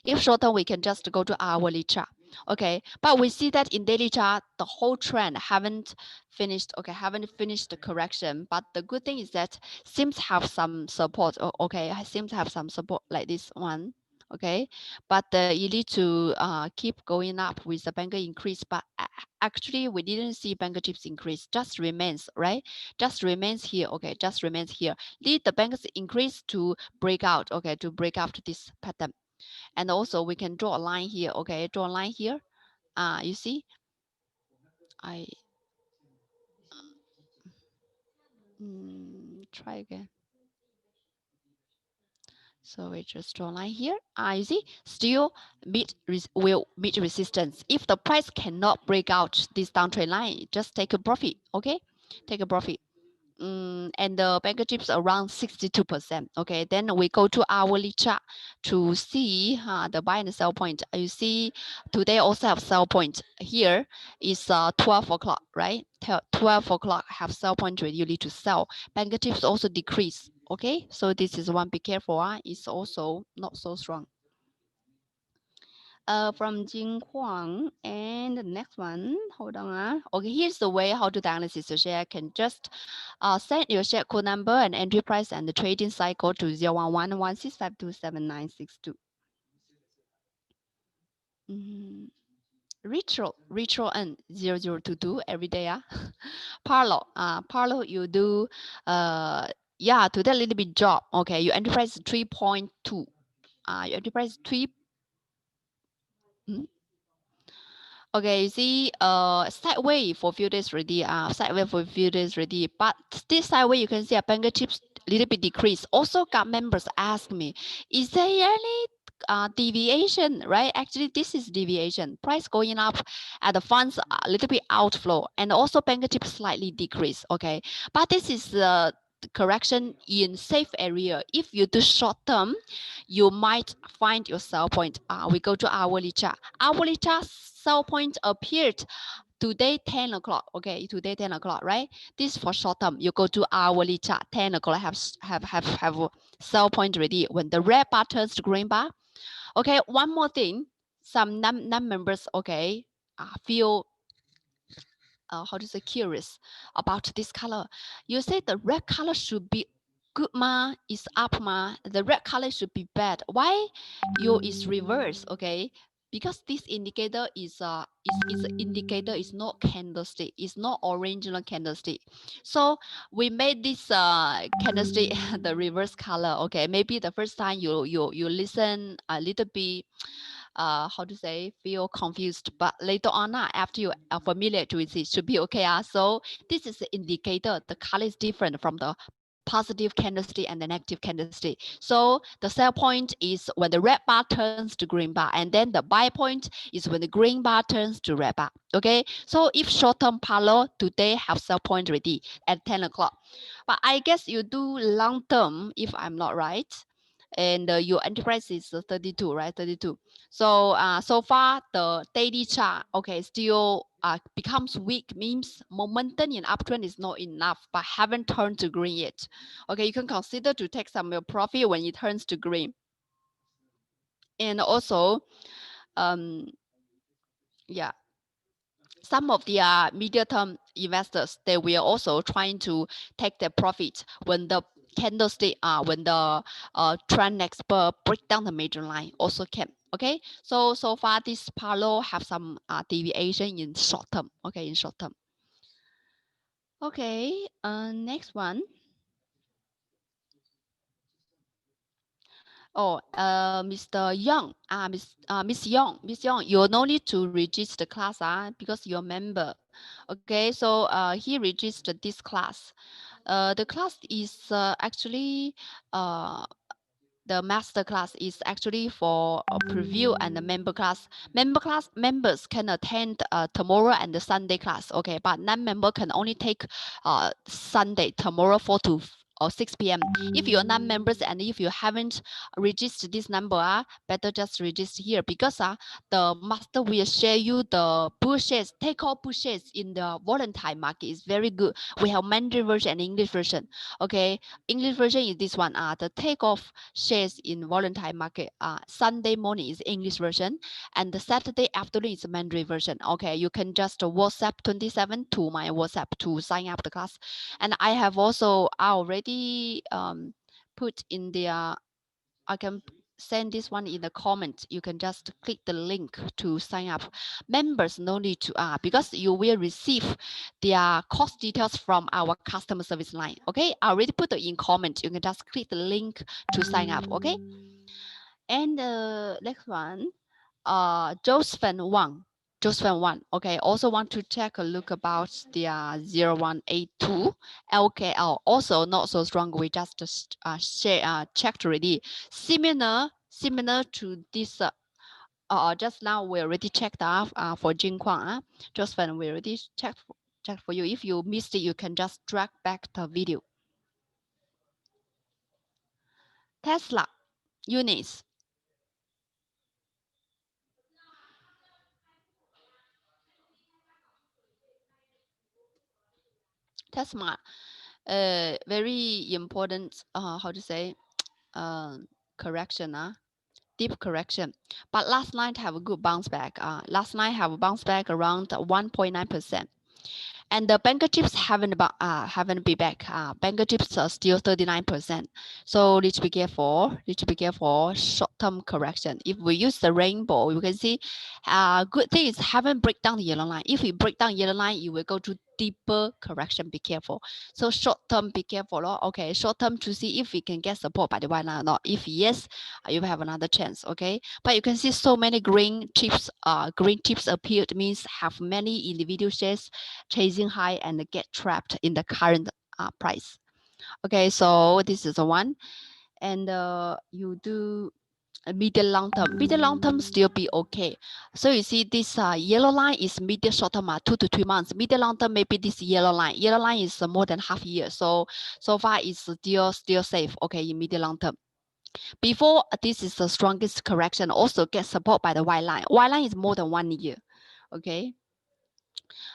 If short term, we can just go to hourly chart. Okay, but we see that in daily chart, the whole trend haven't finished. Okay, haven't finished the correction. But the good thing is that seems have some support. Okay, seems to have some support like this one. Okay, but you need to keep going up with the banker increase. But actually, we didn't see banker chips increase. Just remains right. Just remains here. Okay, just remains here. Need the bankers increase to break out. Okay, to break out this pattern. And also we can draw a line here. Okay, draw a line here. You see, I try again. So we just draw a line here. You see, still will meet resistance. If the price cannot break out this downtrend line, just take a profit. Okay, take a profit. And the banker chips around 62%. Okay, then we go to hourly chart to see the buy and sell point. You see, today also have sell point. Here is 12 o'clock, right? 12 o'clock have sell point ready. You need to sell. Banker chips also decrease. Okay, so this is one. Be careful. It's also not so strong. From Jing Huang, and the next one, hold on. Okay, here's the way how to diagnosis the share. Can just send your share code number and entry price and the trading cycle to 01116527962. Retro N 0022 every day. Parlo you do today a little bit drop. Okay, your entry price is 3.2. Your entry price is 3. Okay, you see, sideways for few days already. Sideways for few days already. But this sideways, you can see a banker chips little bit decrease. Also, got members ask me, is there any deviation? Right? Actually, this is deviation. Price going up, and the funds a little bit outflow, and also banker chips slightly decrease. Okay, but this is the correction in safe area. If you do short term, you might find your sell point. We go to hourly chart. Hourly chart sell point appeared today 10 o'clock. Okay, today 10 o'clock, right? This for short term. You go to hourly chart 10 o'clock have sell point ready. When the red bar turns to green bar. Okay, one more thing. Some non-members, okay, feel how to say curious about this color. You say the red color should be good ma, is up ma, the red color should be bad. Why you is reverse? Okay, because this indicator is an indicator, is not candlestick, it's not original candlestick. So we made this candlestick the reverse color. Okay, maybe the first time you listen a little bit, how to say, feel confused, but later on after you are familiar with it, should be okay. So this is the indicator, the color is different from the positive candlestick and the negative candlestick. So the sell point is when the red bar turns to green bar, and then the buy point is when the green bar turns to red bar. Okay, so if short-term parallel today have sell point ready at 10 o'clock, but I guess you do long-term, if I'm not right, and your enterprise is 32, right? 32. So so far the daily chart, okay, still becomes weak, means momentum in uptrend is not enough, but haven't turned to green yet. Okay, you can consider to take some profit when it turns to green. And also, yeah, some of the medium-term investors, they will also trying to take their profit when the candlestick, when the trend next bar break down the major line, also can. Okay, so so far this parallel have some deviation in short term. Okay, in short term. Okay, next one. Oh, Mr. Young, Miss Young, you no need to register the class, because you're a member. Okay, so he registered this class. The class is actually the master class is actually for a preview and the member class. Member class members can attend tomorrow and the Sunday class. Okay, but non-member can only take Sunday, tomorrow 4 to or 6 p.m. If you're non-members and if you haven't registered this number, better just register here, because the master will share you the bushes, take all bushes in the volatile market is very good. We have Mandarin version and English version. Okay, English version is this one. The takeoff shares in volatile market. Sunday morning is English version, and the Saturday afternoon is Mandarin version. Okay, you can just WhatsApp 27 to my WhatsApp to sign up the class. And I have also already put in the. I can send this one in the comment. You can just click the link to sign up. Members no need to because you will receive their cost details from our customer service line. Okay, I already put it in comment. You can just click the link to sign up. Okay, and the next one, Josephine Wang. Josephine Wang. Okay, also want to take a look about the 0182 LKL. Also not so strong. We just checked already. Similar to this. Just now we already checked off for Jinquan. Josephine, we already checked for you. If you missed it, you can just drag back the video. Tesla units. Tesla, very important, how to say, correction, deep correction. But last night have a good bounce back. Last night have a bounce back around 1.9%. And the banker chips haven't been back. Banker chips are still 39%. So need to be careful. Need to be careful. Short-term correction. If we use the rainbow, you can see, good thing is haven't break down the yellow line. If we break down yellow line, you will go to deeper correction. Be careful. So short-term, be careful. Okay, short-term to see if we can get support by the white line or not. If yes, you have another chance. Okay, but you can see so many green chips. Green chips appeared means have many individual shares chasing high and get trapped in the current price. Okay, so this is the one. And you do a medium long term. Medium long term still be okay. So you see this yellow line is medium short term, 2 to 3 months. Medium long term maybe this yellow line. Yellow line is more than half year. So so far it's still safe. Okay, in medium long term. Before this is the strongest correction. Also get support by the white line. White line is more than 1 year. Okay.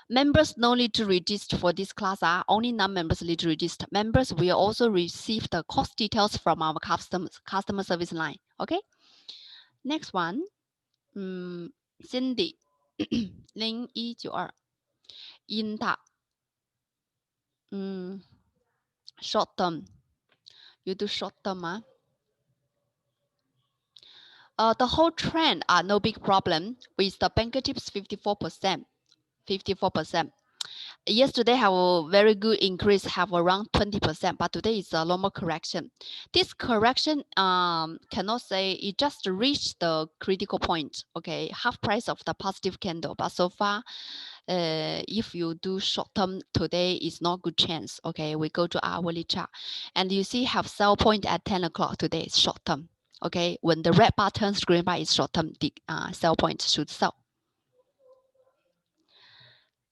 Members no need to register for this class. Only non-members need to register. Members will also receive the cost details from our customer service line. Okay. Next one, Cindy 0192 Inta, short term. You do short term. The whole trend are no big problem with the bank tips 54%. 54%. Yesterday have a very good increase, have around 20%, but today is a normal correction. This correction cannot say it just reached the critical point. Okay, half price of the positive candle, but so far, if you do short term today, is not good chance. Okay, we go to hourly chart, and you see have sell point at 10 o'clock today. Is short term. Okay, when the red bar turns green bar is short term. The sell point should sell.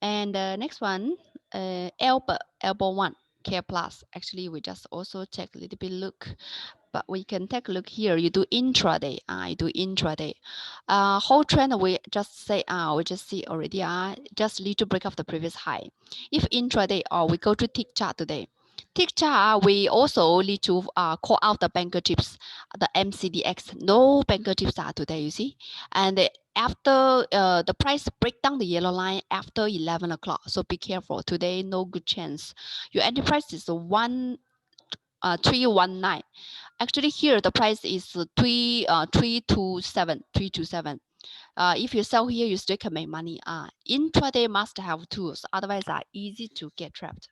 And next one, elbow one, care plus. Actually, we just also check a little bit look, but we can take a look here. You do intraday. I do intraday. Whole trend we just say, we just see already. Just need to break off the previous high. If intraday, we go to tick chart today. Tick chart, we also need to call out the banker chips, the MCDX. No banker chips are today, you see, and after the price break down the yellow line after 11 o'clock. So be careful. Today, no good chance. Your entry price is 319. Actually, here the price is 327. 327. If you sell here, you still can make money. Intraday must have tools. Otherwise, are easy to get trapped.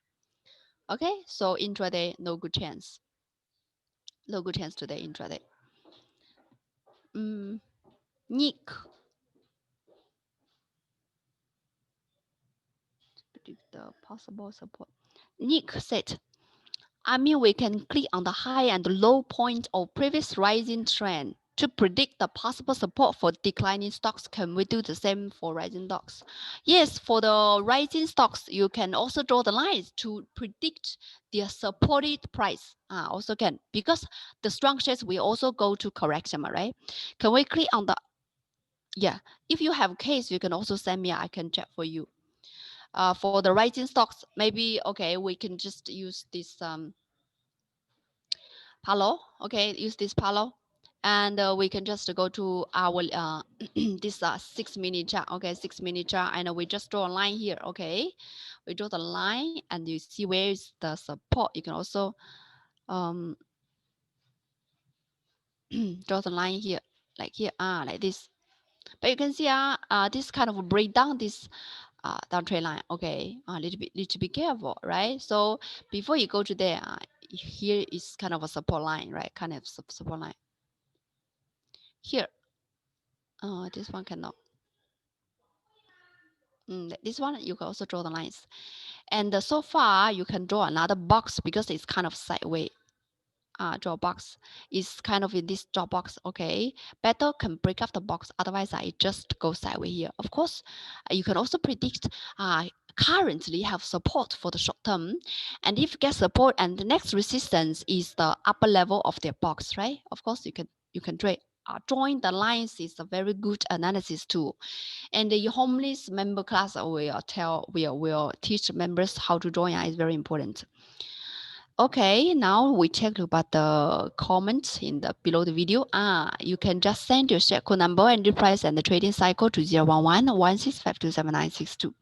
Okay, so intraday, no good chance. No good chance today, intraday. Nick. Predict the possible support. Nick said, I mean, we can click on the high and low point of previous rising trend to predict the possible support for declining stocks. Can we do the same for rising stocks? Yes, for the rising stocks, you can also draw the lines to predict their supported price. Also can, because the strong shares will also go to correction, right? Can we click on the, yeah, if you have case, you can also send me, I can check for you. For the rising stocks, maybe, okay, we can just use this Palo. Okay, use this Palo. And we can just go to our this 6-minute chart. Okay, 6-minute chart, and we just draw a line here. Okay, we draw the line, and you see where is the support. You can also draw the line here, like here, like this. But you can see this kind of break down this downtrend line. Okay, a little bit need to be careful, right? So before you go to there, here is kind of a support line, right? Kind of support line. Here, this one cannot. This one you can also draw the lines, and so far you can draw another box because it's kind of sideways. Draw box is kind of in this draw box. Okay, better can break up the box, otherwise I just go sideways here. Of course, you can also predict currently have support for the short term, and if get support and the next resistance is the upper level of their box, right? Of course, you can trade. Drawing the lines is a very good analysis tool, and the homeless member class will teach members how to draw. Is very important. Okay, now we check about the comments in the below the video. You can just send your share code number and the price and the trading cycle to 011-1652792.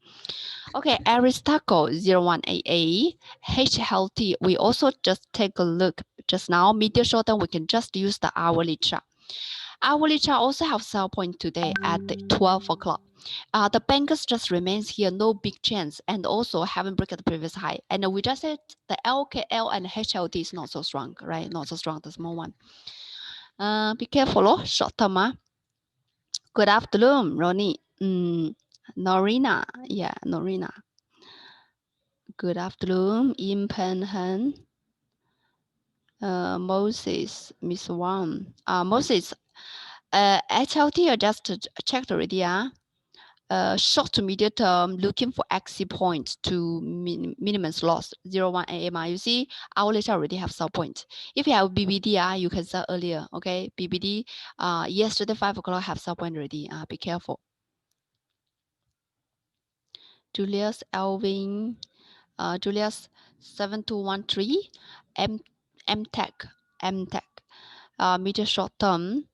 Okay, Aristotle 01AA, H healthy. We also just take a look just now. Medium short term, we can just use the hourly chart. Hourly chart also have sell point today at 12 o'clock. The bankers just remains here, no big chance, and also haven't broken the previous high. And we just said the LKL and HLT is not so strong, right? Not so strong, the small one. Be careful, short term. Good afternoon, Ronnie. Norina, yeah, Norina. Good afternoon, Im Pen Han. Moses, Miss Wang. Moses, HLT I just checked already. Short to medium term, looking for exit point to minimum loss 01 AM. You see, our later already have sell point. If you have BBD, you can sell earlier. Okay, BBD. Yesterday 5 o'clock have sell point already. Be careful. Julius Alvin, Julius 7213, MTech, medium short term.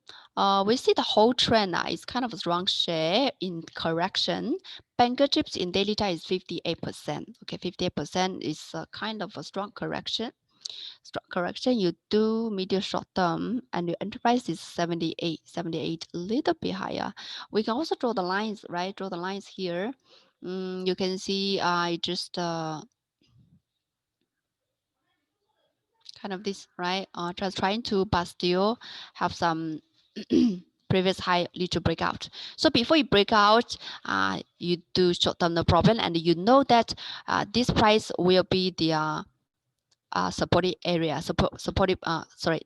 We see the whole trend is kind of a strong share in correction. Banker chips in daily time is 58%. Okay, 58% is kind of a strong correction. correction, you do medium short term, and your enterprise is 78, a little bit higher. We can also draw the lines, right? Draw the lines here. You can see I just kind of this, right? Just trying to, but still have some previous high need to break out. So before you break out, you do short term no problem, and you know that this price will be the supported area, supportive,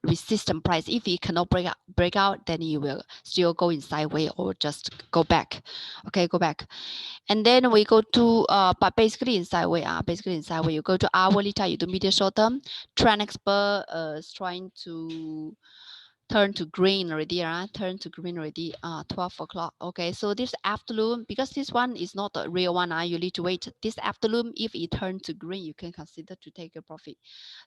resistant price. If it cannot break out, then you will still go in sideways or just go back. Okay, go back. And then we go to, but basically in sideways, you go to hourly chart, you do medium short term. Trend expert is trying to turn to green already, turn to green already, 12 o'clock. Okay, so this afternoon, because this one is not a real one, you need to wait. This afternoon, if it turns to green, you can consider to take a profit.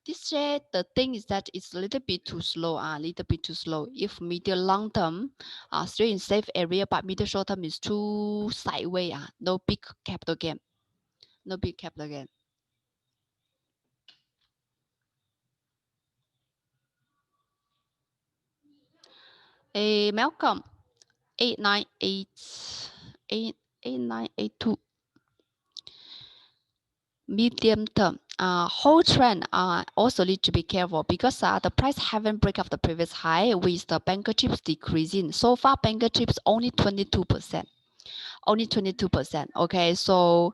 This share, the thing is that it's a little bit too slow, If medium long term, still in safe area, but medium short term is too sideways, no big capital gain, no big capital gain. Malcolm, 8982. Medium term, whole trend also need to be careful because the price haven't break up the previous high with the banker chips decreasing. So far, banker chips only 22%, only 22%. Okay, so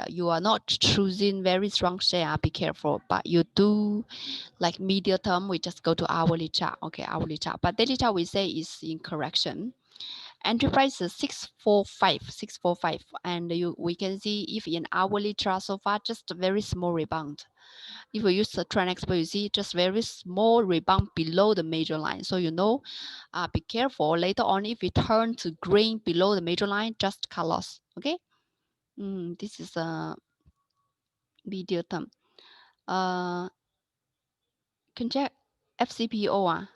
you are not choosing very strong share. Be careful, but you do like medium term. We just go to hourly chart. Okay, hourly chart, but daily chart we say is in correction. Enterprise is 645, and we can see if in hourly chart so far just a very small rebound. If we use the trend expert, you see just very small rebound below the major line. So be careful later on if it turn to green below the major line, just cut loss. Okay, this is a medium term. Can check FCPO.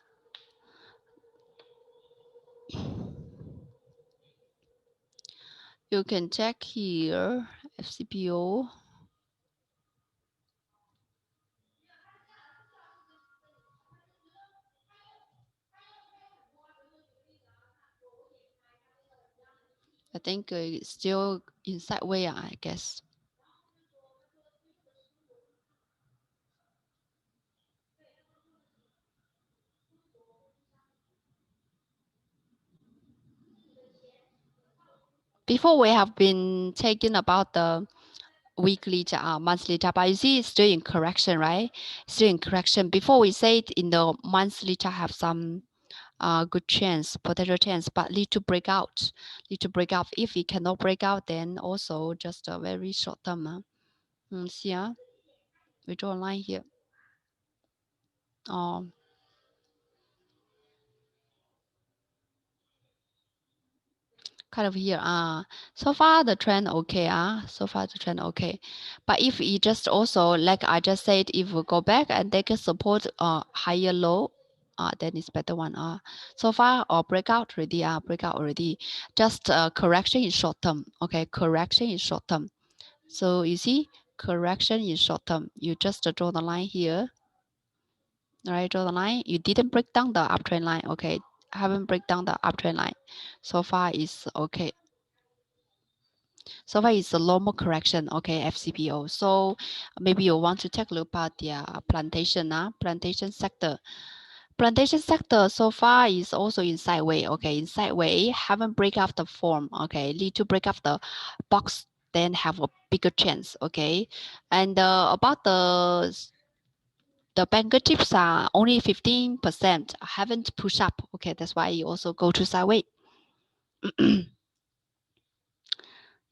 You can check here FCPO. I think it's still in sideways, I guess. Before we have been taking about the weekly monthly chart, but you see it's still in correction, right? Still in correction. Before we said in the monthly chart have some good chance, potential chance, but need to break out. If it cannot break out, then also just a very short term. See, we draw a line here. Kind of here. So far the trend okay. But if it just also like I just said, if we go back and they can support higher low, then it's better one. So far or breakout already. Just correction in short term. Okay, correction in short term. So you see, correction in short term. You just draw the line here. Right, draw the line. You didn't break down the uptrend line. Okay, haven't break down the uptrend line. So far is okay. So far it's a normal correction, okay, FCPO. So maybe you want to take a look at the plantation sector. Plantation sector so far is also in sideways, okay, in sideways, haven't break up the form, okay, need to break up the box, then have a bigger chance, okay. And about the banker chips are only 15%, haven't pushed up, okay, that's why you also go to sideways.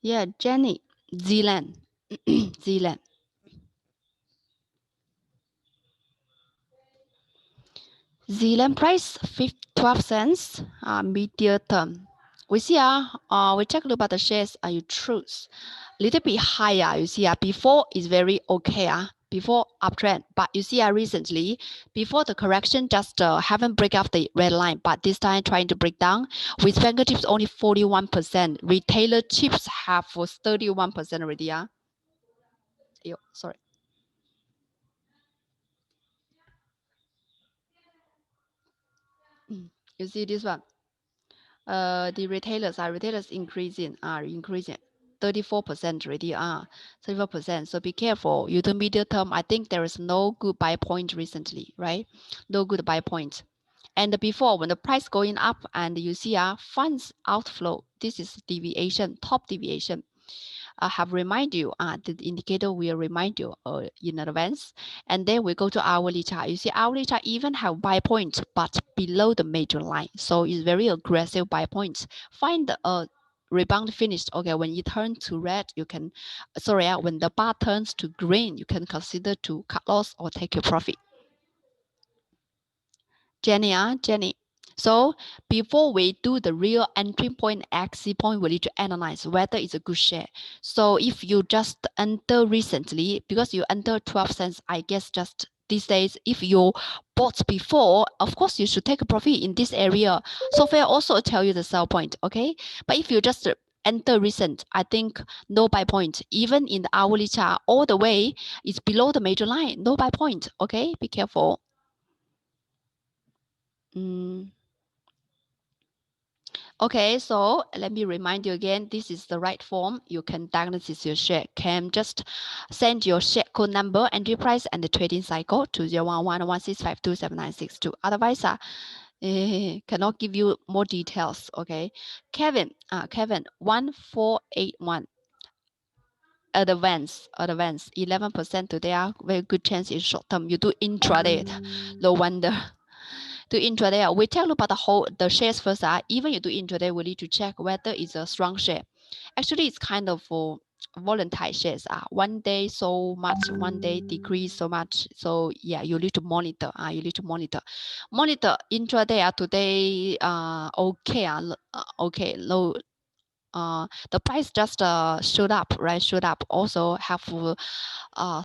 Yeah, Jenny, Zealand, Zealand. Zealand price 12 cents, medium term. We see, we take a look at the shares, you choose a little bit higher. You see, before is very okay, before uptrend. But you see, recently, before the correction, just haven't break up the red line. But this time trying to break down with banker chips only 41%. Retailer chips have 31% already. Sorry. You see this one. The retailers increasing, are increasing 34% already, 34%. So be careful. You do medium term, I think there is no good buy point recently, right? No good buy point. And before, when the price going up and you see funds outflow, this is deviation, top deviation. I have remind you, the indicator will remind you in advance. And then we go to hourly chart. You see hourly chart even have buy points, but below the major line. So it's very aggressive buy points. Find a rebound finished. Okay, when it turns to red, you can, sorry, when the bar turns to green, you can consider to cut loss or take your profit. Jenny. So before we do the real entry point, exit point, we need to analyze whether it's a good share. So if you just enter recently, because you enter 12 cents, I guess just these days, if you bought before, of course you should take a profit in this area. So fair also tell you the sell point, okay? But if you just enter recent, I think no buy point. Even in the hourly chart, all the way, it's below the major line, no buy point, okay? Be careful. Okay, so let me remind you again, this is the right form. You can diagnose your share. Can just send your share code number, entry price, and the trading cycle to 01116527962. Otherwise, cannot give you more details. Okay, Kevin, 1481. Advance 11% today. Very good chance in short term. You do intraday, no wonder. Do intraday, we tell you about the shares first. Even you do intraday, we need to check whether it's a strong share. Actually, it's kind of for volatile shares. One day so much, one day decrease so much. So yeah, you need to monitor. You need to monitor. Monitor intraday. Today, okay. Okay, low. The price just showed up, right? Showed up. Also have